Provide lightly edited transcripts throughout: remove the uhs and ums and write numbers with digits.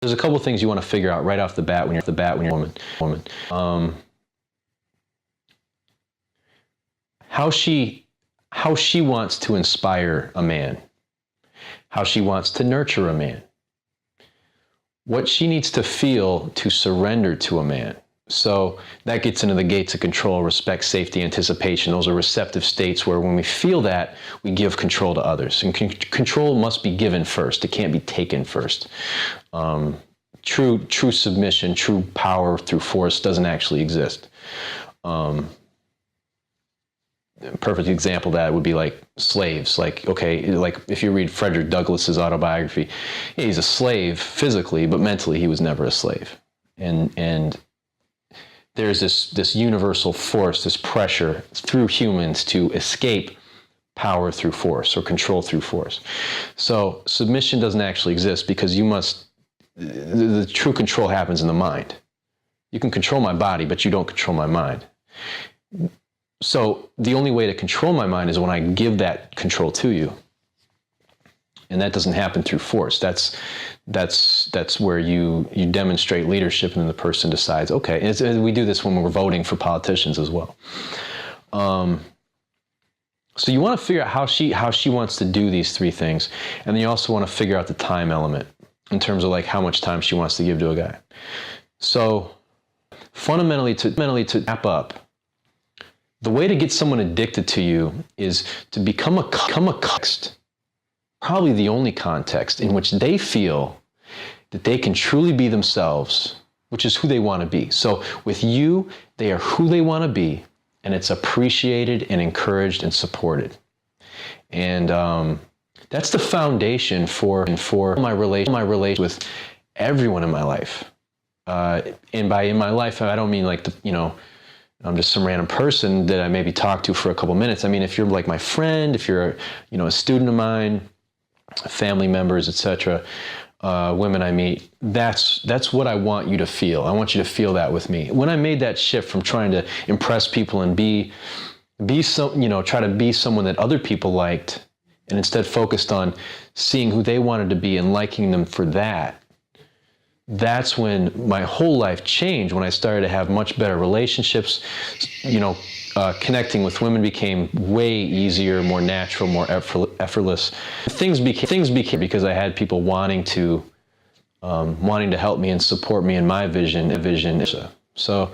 There's a couple things you want to figure out right off the bat when you're a woman. How she wants to inspire a man, how she wants to nurture a man, what she needs to feel to surrender to a man. So that gets into the gates of control, respect, safety, anticipation. Those are receptive states where when we feel that, we give control to others. And control must be given first. It can't be taken first. True submission, true power through force doesn't actually exist. Perfect example of that would be like slaves. Like, okay, like if you read Frederick Douglass's autobiography, yeah, he's a slave physically, but mentally he was never a slave. And there's this universal force, this pressure through humans to escape power through force or control through force. So submission doesn't actually exist because the true control happens in the mind. You can control my body, but you don't control my mind. So the only way to control my mind is when I give that control to you. And that doesn't happen through force. That's where you demonstrate leadership, and then the person decides, okay. And we do this when we're voting for politicians as well. So you want to figure out how she wants to do these three things, and then you also want to figure out the time element in terms of like how much time she wants to give to a guy. So fundamentally, to wrap up, the way to get someone addicted to you is to become a context, probably the only context in which they feel that they can truly be themselves, which is who they want to be. So with you, they are who they want to be, and it's appreciated and encouraged and supported. And that's the foundation for my relation with everyone in my life. And by in my life, I don't mean like I'm just some random person that I maybe talk to for a couple minutes. I mean, if you're like my friend, if you're a student of mine, family members, etc., women I meet, that's what I want you to feel. I want you to feel that with me. When I made that shift from trying to impress people and try to be someone that other people liked, and instead focused on seeing who they wanted to be and liking them for that, that's when my whole life changed, when I started to have much better relationships. Connecting with women became way easier, more natural, more effortless. Things became because I had people wanting to help me and support me in my vision. So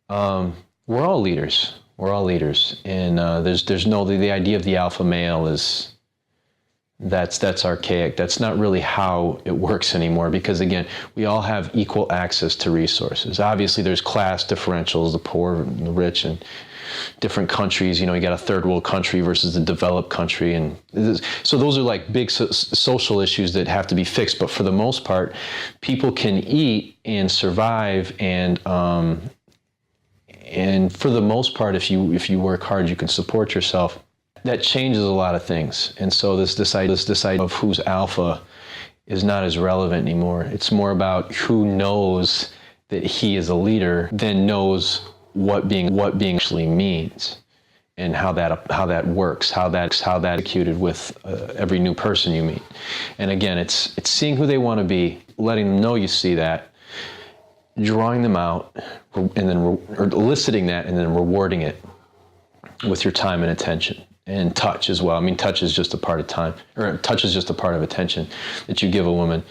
we're all leaders. We're all leaders, and there's no the idea of the alpha male is. That's archaic. That's not really how it works anymore, because again, we all have equal access to resources. Obviously there's class differentials, the poor and the rich, and different countries. You got a third world country versus a developed country, and so those are like big social issues that have to be fixed. But for the most part, people can eat and survive, and for the most part, if you work hard, you can support yourself. That changes a lot of things. And so this idea of who's alpha is not as relevant anymore. It's more about who knows that he is a leader, then knows what being actually means, and how that works, how that's executed with every new person you meet. And again, it's seeing who they want to be, letting them know you see that, drawing them out, and then or eliciting that, and then rewarding it with your time and attention. And touch as well. I mean, touch is just a part of time, or touch is just a part of attention that you give a woman.